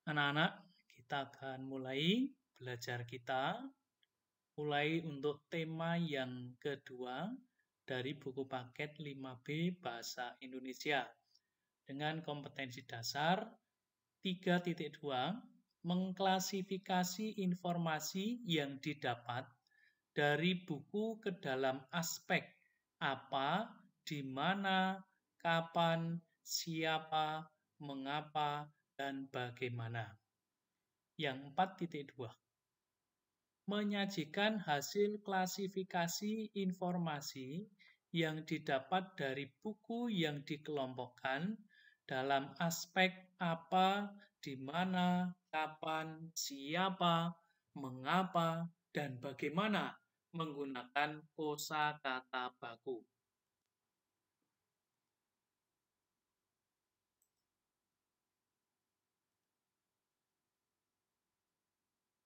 Anak-anak, kita akan mulai belajar kita. Mulai untuk tema yang kedua dari buku paket 5B Bahasa Indonesia. Dengan kompetensi dasar 3.2, mengklasifikasi informasi yang didapat dari buku ke dalam aspek apa, di mana, kapan, siapa, mengapa, dan bagaimana. Yang 4.2, menyajikan hasil klasifikasi informasi yang didapat dari buku yang dikelompokkan dalam aspek apa, di mana, kapan, siapa, mengapa, dan bagaimana menggunakan kosakata baku.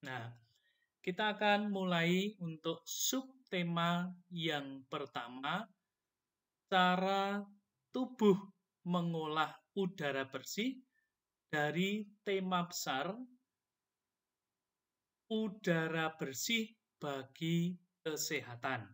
Nah, kita akan mulai untuk subtema yang pertama, cara tubuh mengolah udara bersih dari tema besar udara bersih bagi kesehatan.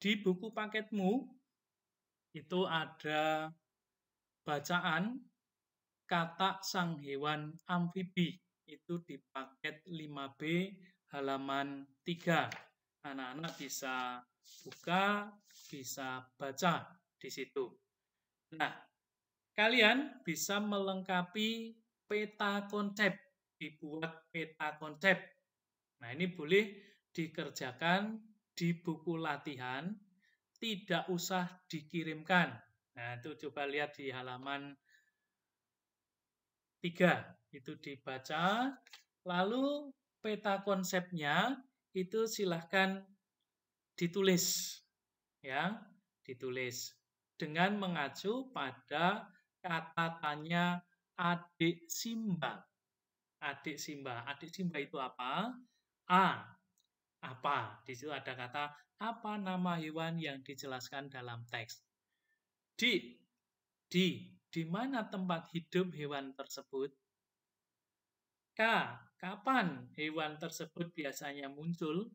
Di buku paketmu itu ada bacaan kata sang hewan amfibi. Itu di paket 5B halaman 3. Anak-anak bisa buka, bisa baca di situ. Nah, kalian bisa melengkapi peta konsep, dibuat peta konsep. Nah, ini boleh dikerjakan di buku latihan, tidak usah dikirimkan. Nah, itu coba lihat di halaman 3, itu dibaca, lalu peta konsepnya itu silahkan ditulis, ya, ditulis dengan mengacu pada kata tanya adik Simba. Adik Simba, adik Simba itu apa? A, apa? Di situ ada kata apa nama hewan yang dijelaskan dalam teks. Di mana tempat hidup hewan tersebut? K, kapan hewan tersebut biasanya muncul?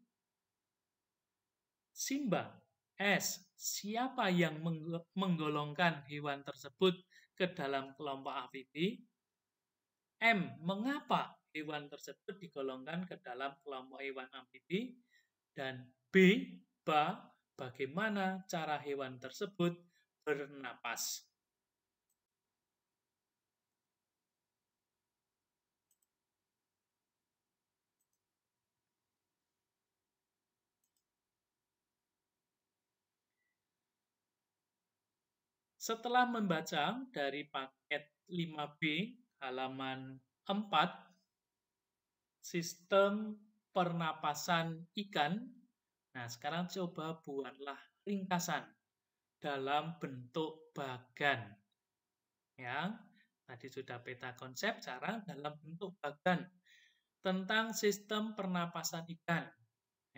Simba. S, siapa yang menggolongkan hewan tersebut ke dalam kelompok amfibi? M, mengapa hewan tersebut digolongkan ke dalam kelompok hewan amfibi? Dan B, bagaimana cara hewan tersebut bernapas? Setelah membaca dari paket 5B halaman 4, sistem pernapasan ikan. Nah, sekarang coba buatlah ringkasan dalam bentuk bagan. Ya, tadi sudah peta konsep, cara dalam bentuk bagan tentang sistem pernapasan ikan.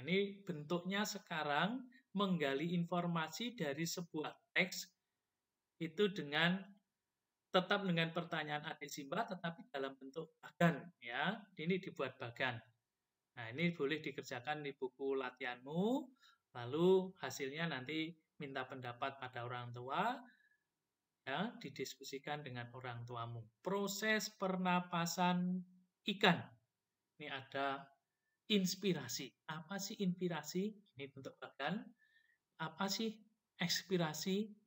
Ini bentuknya sekarang menggali informasi dari sebuah teks itu tetap dengan pertanyaan adik Simba, tetapi dalam bentuk bagan. Ya, ini dibuat bagan. Nah, ini boleh dikerjakan di buku latihanmu, lalu hasilnya nanti minta pendapat pada orang tua, ya, didiskusikan dengan orang tuamu. Proses pernapasan ikan. Ini ada inspirasi. Apa sih inspirasi? Ini bentuk bagan. Apa sih ekspirasi?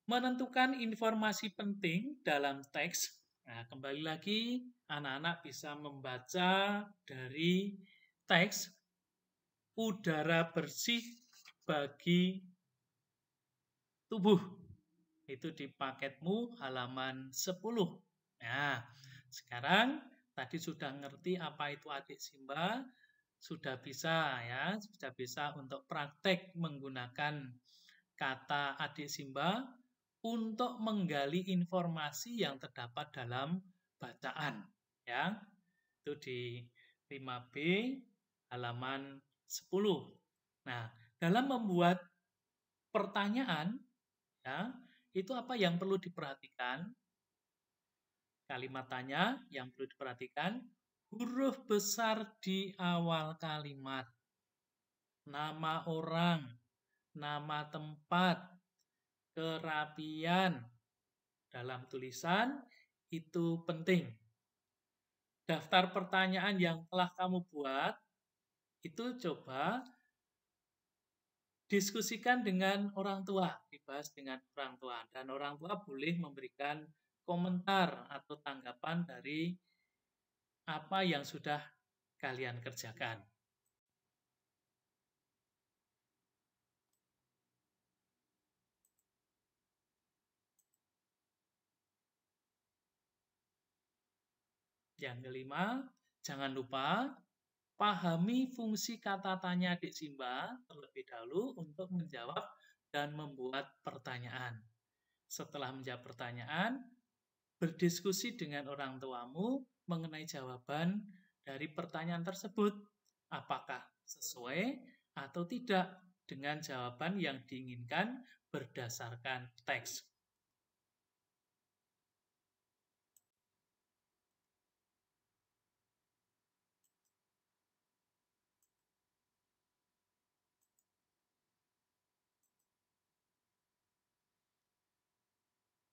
Menentukan informasi penting dalam teks. Nah, kembali lagi, anak-anak bisa membaca dari teks udara bersih bagi tubuh. Itu di paketmu halaman 10. Nah, sekarang tadi sudah ngerti apa itu adik Simba, sudah bisa ya, sudah bisa untuk praktek menggunakan kata adik Simba untuk menggali informasi yang terdapat dalam bacaan. Ya, itu di 5B halaman 10. Nah, dalam membuat pertanyaan, ya, itu apa yang perlu diperhatikan? Kalimat tanya yang perlu diperhatikan, huruf besar di awal kalimat, nama orang, nama tempat, kerapian dalam tulisan itu penting. Daftar pertanyaan yang telah kamu buat itu coba diskusikan dengan orang tua, dibahas dengan orang tua, dan orang tua boleh memberikan komentar atau tanggapan dari apa yang sudah kalian kerjakan. Yang kelima, jangan lupa pahami fungsi kata tanya adik Simba terlebih dahulu untuk menjawab dan membuat pertanyaan. Setelah menjawab pertanyaan, berdiskusi dengan orang tuamu mengenai jawaban dari pertanyaan tersebut. Apakah sesuai atau tidak dengan jawaban yang diinginkan berdasarkan teks.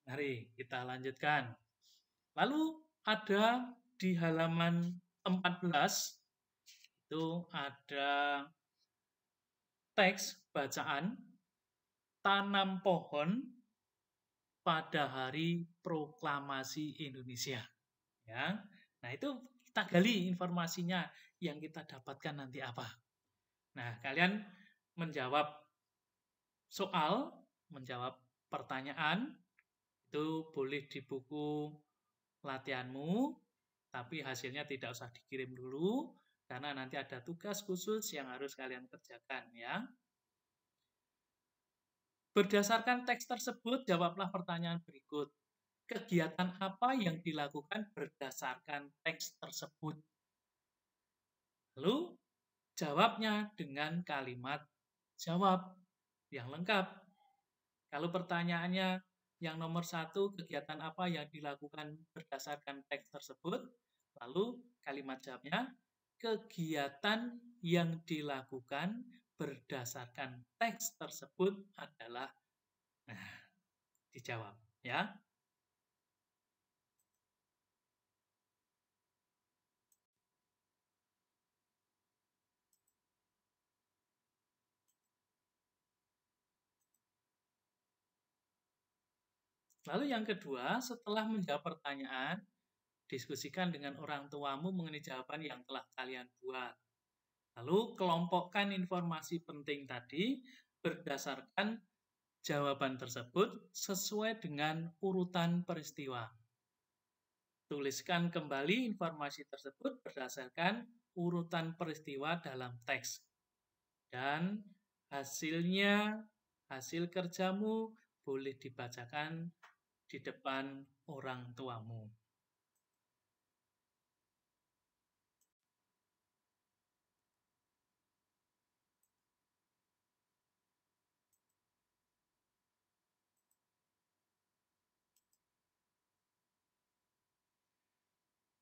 Mari kita lanjutkan. Lalu ada di halaman 14 itu ada teks bacaan tanam pohon pada hari proklamasi Indonesia. Ya. Nah, itu kita gali informasinya yang kita dapatkan nanti apa. Nah, kalian menjawab soal, menjawab pertanyaan itu boleh di buku latihanmu, tapi hasilnya tidak usah dikirim dulu karena nanti ada tugas khusus yang harus kalian kerjakan ya. Berdasarkan teks tersebut, jawablah pertanyaan berikut. Kegiatan apa yang dilakukan berdasarkan teks tersebut? Lalu, jawabnya dengan kalimat jawab yang lengkap. Kalau pertanyaannya yang nomor 1, kegiatan apa yang dilakukan berdasarkan teks tersebut? Lalu kalimat jawabnya, kegiatan yang dilakukan berdasarkan teks tersebut adalah, nah, dijawab ya. Lalu yang kedua, setelah menjawab pertanyaan, diskusikan dengan orang tuamu mengenai jawaban yang telah kalian buat. Lalu kelompokkan informasi penting tadi berdasarkan jawaban tersebut sesuai dengan urutan peristiwa. Tuliskan kembali informasi tersebut berdasarkan urutan peristiwa dalam teks. Dan hasilnya, hasil kerjamu boleh dibacakan di depan orang tuamu.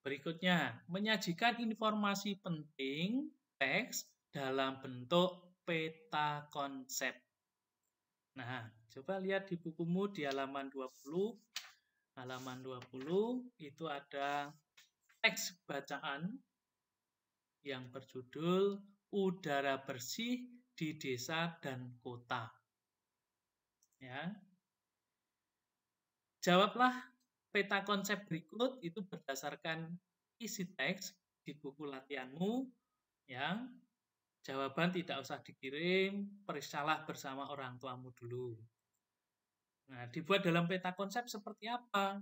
Berikutnya, menyajikan informasi penting teks dalam bentuk peta konsep. Nah, coba lihat di bukumu di halaman 20. Halaman 20 itu ada teks bacaan yang berjudul Udara Bersih di Desa dan Kota. Ya. Jawablah peta konsep berikut itu berdasarkan isi teks di buku latihanmu yang jawaban tidak usah dikirim, periksalah bersama orang tuamu dulu. Nah, dibuat dalam peta konsep seperti apa?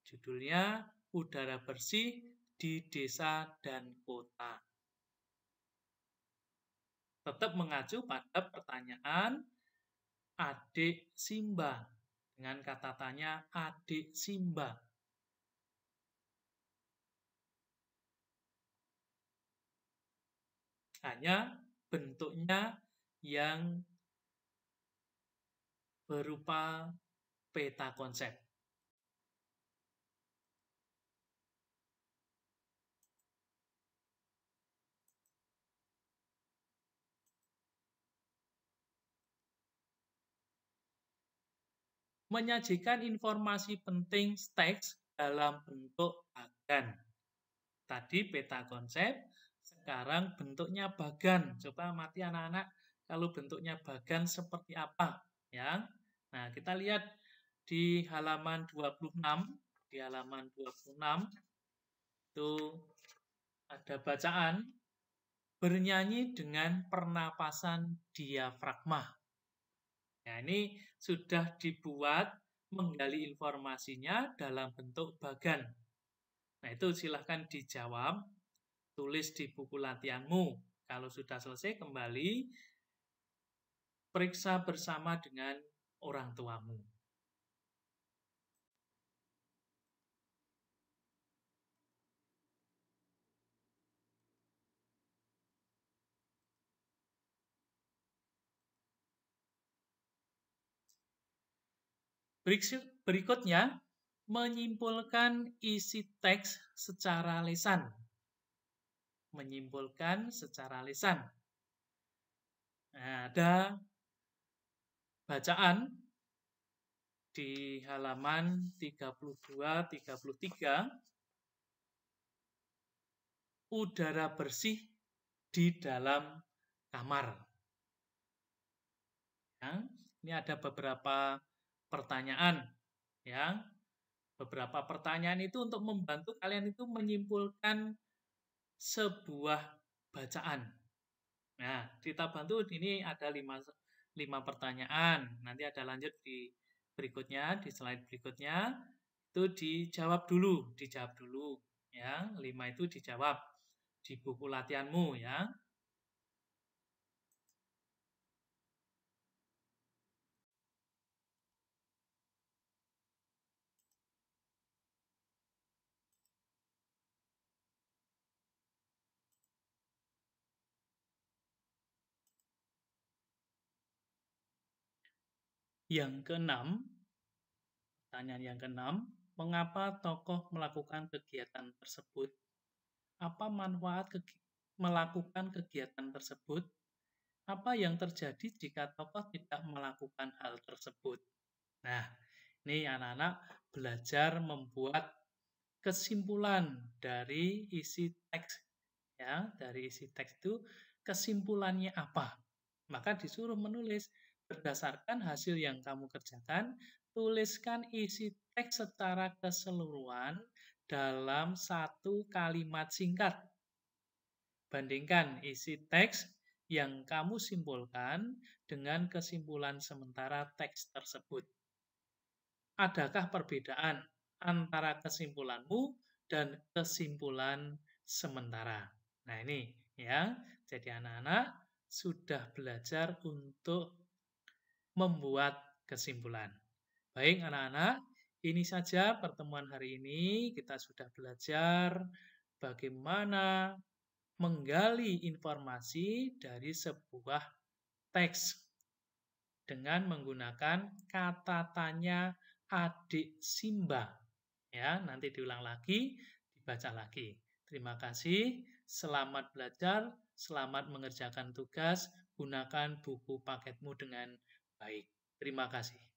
Judulnya Udara Bersih di Desa dan Kota. Tetap mengacu pada pertanyaan adik Simba. Dengan kata tanya adik Simba. Hanya bentuknya yang berupa peta konsep. Menyajikan informasi penting teks dalam bentuk bagan. Tadi peta konsep, sekarang bentuknya bagan. Coba amati anak-anak kalau bentuknya bagan seperti apa, ya. Nah, kita lihat di halaman 26, di halaman 26 itu ada bacaan bernyanyi dengan pernapasan diafragma. Nah, ini sudah dibuat menggali informasinya dalam bentuk bagan. Nah, itu silahkan dijawab, tulis di buku latihanmu. Kalau sudah selesai, kembali periksa bersama dengan orang tuamu. Berikutnya, menyimpulkan isi teks secara lisan. Menyimpulkan secara lisan. Nah, ada bacaan di halaman 32-33, udara bersih di dalam kamar. Ya, ini ada beberapa pertanyaan, ya. Beberapa pertanyaan itu untuk membantu kalian itu menyimpulkan sebuah bacaan. Nah, kita bantu ini ada 5 pertanyaan. Nanti ada lanjut di berikutnya, di slide berikutnya. Itu dijawab dulu, ya. 5 itu dijawab di buku latihanmu, ya. Yang keenam, pertanyaan yang keenam, mengapa tokoh melakukan kegiatan tersebut? Apa manfaat melakukan kegiatan tersebut? Apa yang terjadi jika tokoh tidak melakukan hal tersebut? Nah, ini anak-anak belajar membuat kesimpulan dari isi teks. Ya, dari isi teks itu kesimpulannya apa? Maka disuruh menulis berdasarkan hasil yang kamu kerjakan, tuliskan isi teks secara keseluruhan dalam satu kalimat singkat. Bandingkan isi teks yang kamu simpulkan dengan kesimpulan sementara teks tersebut. Adakah perbedaan antara kesimpulanmu dan kesimpulan sementara? Nah, ini ya. Jadi anak-anak sudah belajar untuk membuat kesimpulan. Baik anak-anak, ini saja pertemuan hari ini. Kita sudah belajar bagaimana menggali informasi dari sebuah teks dengan menggunakan kata tanya adik Simba. Ya, nanti diulang lagi, dibaca lagi. Terima kasih, selamat belajar, selamat mengerjakan tugas, gunakan buku paketmu dengan baik. Terima kasih.